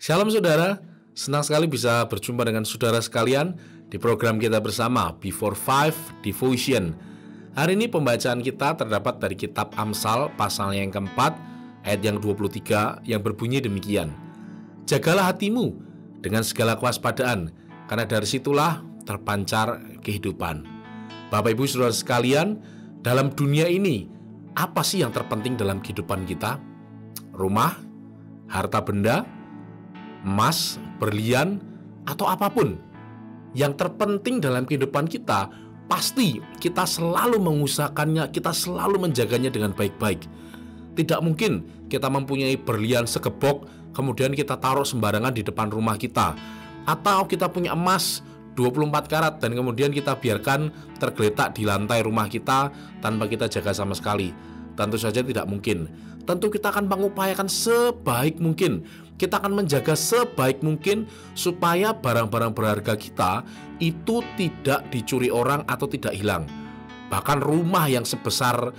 Shalom saudara, senang sekali bisa berjumpa dengan saudara sekalian di program kita bersama Before Five Devotion. Hari ini pembacaan kita terdapat dari kitab Amsal pasalnya yang keempat, ayat yang 23 yang berbunyi demikian. Jagalah hatimu dengan segala kewaspadaan, karena dari situlah terpancar kehidupan. Bapak Ibu saudara sekalian, dalam dunia ini, apa sih yang terpenting dalam kehidupan kita? Rumah, harta benda, emas, berlian, atau apapun. Yang terpenting dalam kehidupan kita, pasti kita selalu mengusahakannya, kita selalu menjaganya dengan baik-baik. Tidak mungkin kita mempunyai berlian segebok, kemudian kita taruh sembarangan di depan rumah kita. Atau kita punya emas 24 karat dan kemudian kita biarkan tergeletak di lantai rumah kita tanpa kita jaga sama sekali. Tentu saja tidak mungkin. Tentu kita akan mengupayakan sebaik mungkin. Kita akan menjaga sebaik mungkin supaya barang-barang berharga kita itu tidak dicuri orang atau tidak hilang. Bahkan rumah yang sebesar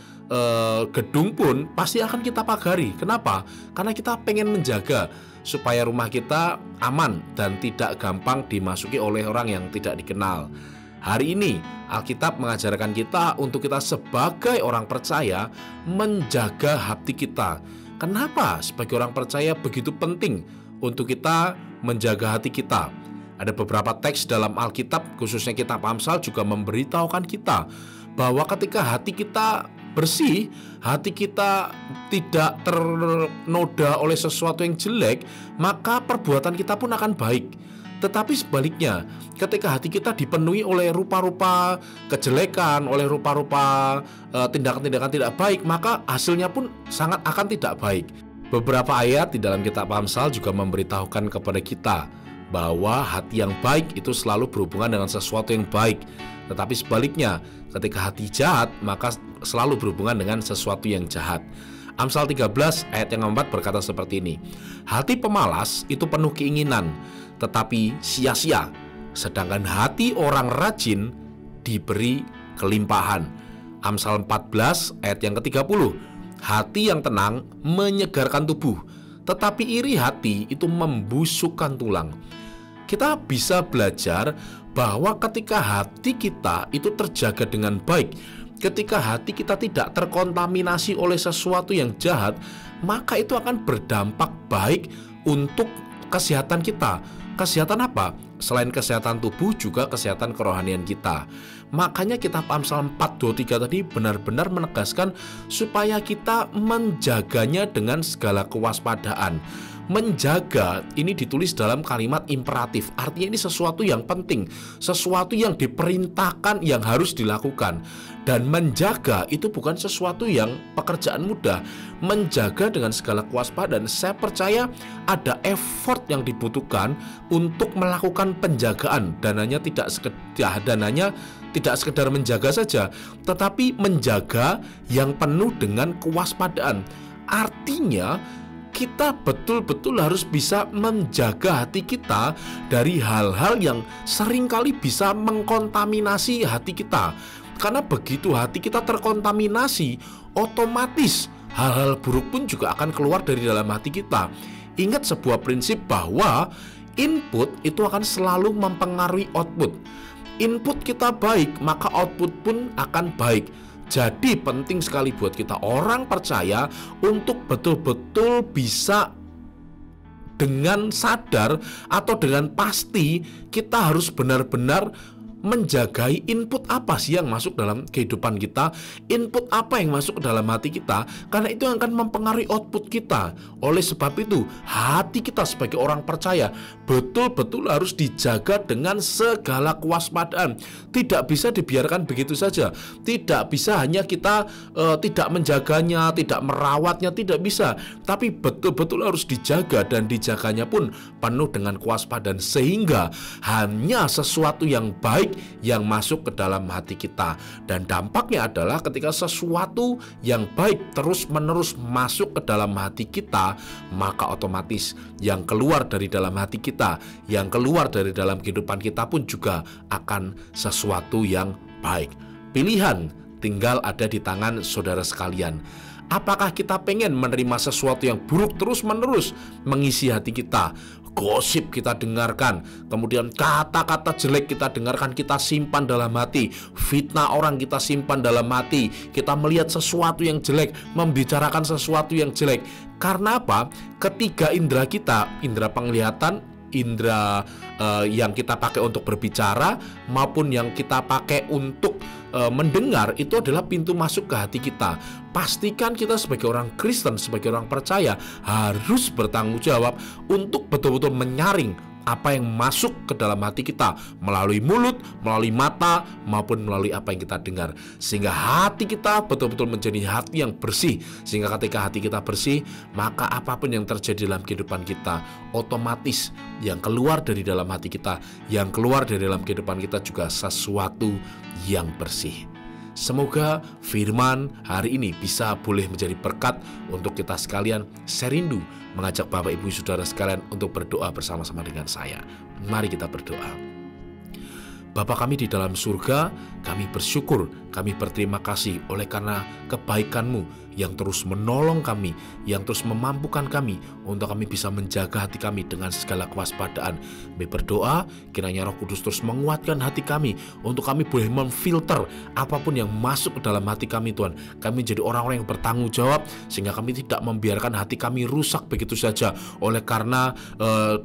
gedung pun pasti akan kita pagari. Kenapa? Karena kita pengen menjaga supaya rumah kita aman dan tidak gampang dimasuki oleh orang yang tidak dikenal. Hari ini Alkitab mengajarkan kita untuk kita sebagai orang percaya menjaga hati kita. Kenapa sebagai orang percaya begitu penting untuk kita menjaga hati kita? Ada beberapa teks dalam Alkitab, khususnya kitab Amsal juga memberitahukan kita bahwa ketika hati kita bersih, hati kita tidak ternoda oleh sesuatu yang jelek, maka perbuatan kita pun akan baik. Tetapi sebaliknya, ketika hati kita dipenuhi oleh rupa-rupa kejelekan, oleh rupa-rupa tindakan-tindakan tidak baik, maka hasilnya pun sangat akan tidak baik. Beberapa ayat di dalam kitab Amsal juga memberitahukan kepada kita bahwa hati yang baik itu selalu berhubungan dengan sesuatu yang baik. Tetapi sebaliknya, ketika hati jahat, maka selalu berhubungan dengan sesuatu yang jahat. Amsal 13 ayat yang keempat berkata seperti ini. Hati pemalas itu penuh keinginan, tetapi sia-sia. Sedangkan hati orang rajin diberi kelimpahan. Amsal 14 ayat yang ke-30. Hati yang tenang menyegarkan tubuh, tetapi iri hati itu membusukkan tulang. Kita bisa belajar bahwa ketika hati kita itu terjaga dengan baik, ketika hati kita tidak terkontaminasi oleh sesuatu yang jahat, maka itu akan berdampak baik untuk kesehatan kita. Kesehatan apa? Selain kesehatan tubuh, juga kesehatan kerohanian kita. Makanya kitab Amsal 4:23 tadi benar-benar menegaskan supaya kita menjaganya dengan segala kewaspadaan. Menjaga ini ditulis dalam kalimat imperatif, artinya ini sesuatu yang penting, sesuatu yang diperintahkan, yang harus dilakukan. Dan menjaga itu bukan sesuatu yang pekerjaan mudah. Menjaga dengan segala kewaspadaan, saya percaya ada effort yang dibutuhkan untuk melakukan penjagaan. Dananya tidak sekedar menjaga saja, tetapi menjaga yang penuh dengan kewaspadaan. Artinya kita betul-betul harus bisa menjaga hati kita dari hal-hal yang seringkali bisa mengkontaminasi hati kita. Karena begitu hati kita terkontaminasi, otomatis hal-hal buruk pun juga akan keluar dari dalam hati kita. Ingat sebuah prinsip bahwa input itu akan selalu mempengaruhi output. Input kita baik, maka output pun akan baik. Jadi penting sekali buat kita orang percaya untuk betul-betul bisa dengan sadar atau dengan pasti kita harus benar-benar menjagai input apa sih yang masuk dalam kehidupan kita, input apa yang masuk ke dalam hati kita, karena itu akan mempengaruhi output kita. Oleh sebab itu, hati kita sebagai orang percaya betul-betul harus dijaga dengan segala kewaspadaan. Tidak bisa dibiarkan begitu saja. Tidak bisa hanya kita tidak menjaganya, tidak merawatnya, tidak bisa. Tapi betul-betul harus dijaga, dan dijaganya pun penuh dengan kewaspadaan, sehingga hanya sesuatu yang baik yang masuk ke dalam hati kita. Dan dampaknya adalah ketika sesuatu yang baik terus-menerus masuk ke dalam hati kita, maka otomatis yang keluar dari dalam hati kita, yang keluar dari dalam kehidupan kita pun juga akan sesuatu yang baik. Pilihan tinggal ada di tangan saudara sekalian. Apakah kita pengen menerima sesuatu yang buruk terus-menerus mengisi hati kita? Gosip kita dengarkan, kemudian kata-kata jelek kita dengarkan, kita simpan dalam hati. Fitnah orang kita simpan dalam hati. Kita melihat sesuatu yang jelek, membicarakan sesuatu yang jelek. Karena apa? Ketiga indera kita, indera penglihatan, indera yang kita pakai untuk berbicara maupun yang kita pakai untuk mendengar, itu adalah pintu masuk ke hati kita. Pastikan kita sebagai orang Kristen, sebagai orang percaya, harus bertanggung jawab untuk betul-betul menyaring apa yang masuk ke dalam hati kita melalui mulut, melalui mata, maupun melalui apa yang kita dengar, sehingga hati kita betul-betul menjadi hati yang bersih. Sehingga ketika hati kita bersih, maka apapun yang terjadi dalam kehidupan kita, otomatis yang keluar dari dalam hati kita, yang keluar dari dalam kehidupan kita juga sesuatu yang bersih. Semoga firman hari ini bisa boleh menjadi berkat untuk kita sekalian. Saya rindu mengajak Bapak Ibu Saudara sekalian untuk berdoa bersama-sama dengan saya. Mari kita berdoa. Bapa kami di dalam surga, kami bersyukur, kami berterima kasih oleh karena kebaikan-Mu yang terus menolong kami, yang terus memampukan kami untuk kami bisa menjaga hati kami dengan segala kewaspadaan. Kami berdoa kiranya Roh Kudus terus menguatkan hati kami untuk kami boleh memfilter apapun yang masuk ke dalam hati kami, Tuhan. Kami jadi orang-orang yang bertanggung jawab sehingga kami tidak membiarkan hati kami rusak begitu saja oleh karena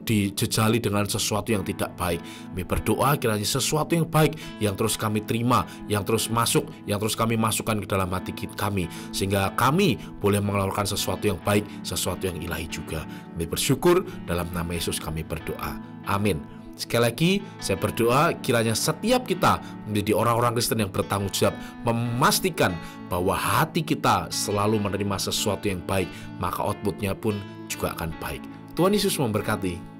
dijejali dengan sesuatu yang tidak baik. Kami berdoa kiranya sesuatu yang baik yang terus kami terima, yang terus masuk, yang terus kami masukkan ke dalam hati kami, sehingga kami boleh mengeluarkan sesuatu yang baik, sesuatu yang ilahi juga. Kami bersyukur, dalam nama Yesus kami berdoa. Amin. Sekali lagi saya berdoa kiranya setiap kita menjadi orang-orang Kristen yang bertanggung jawab, memastikan bahwa hati kita selalu menerima sesuatu yang baik, maka outputnya pun juga akan baik. Tuhan Yesus memberkati.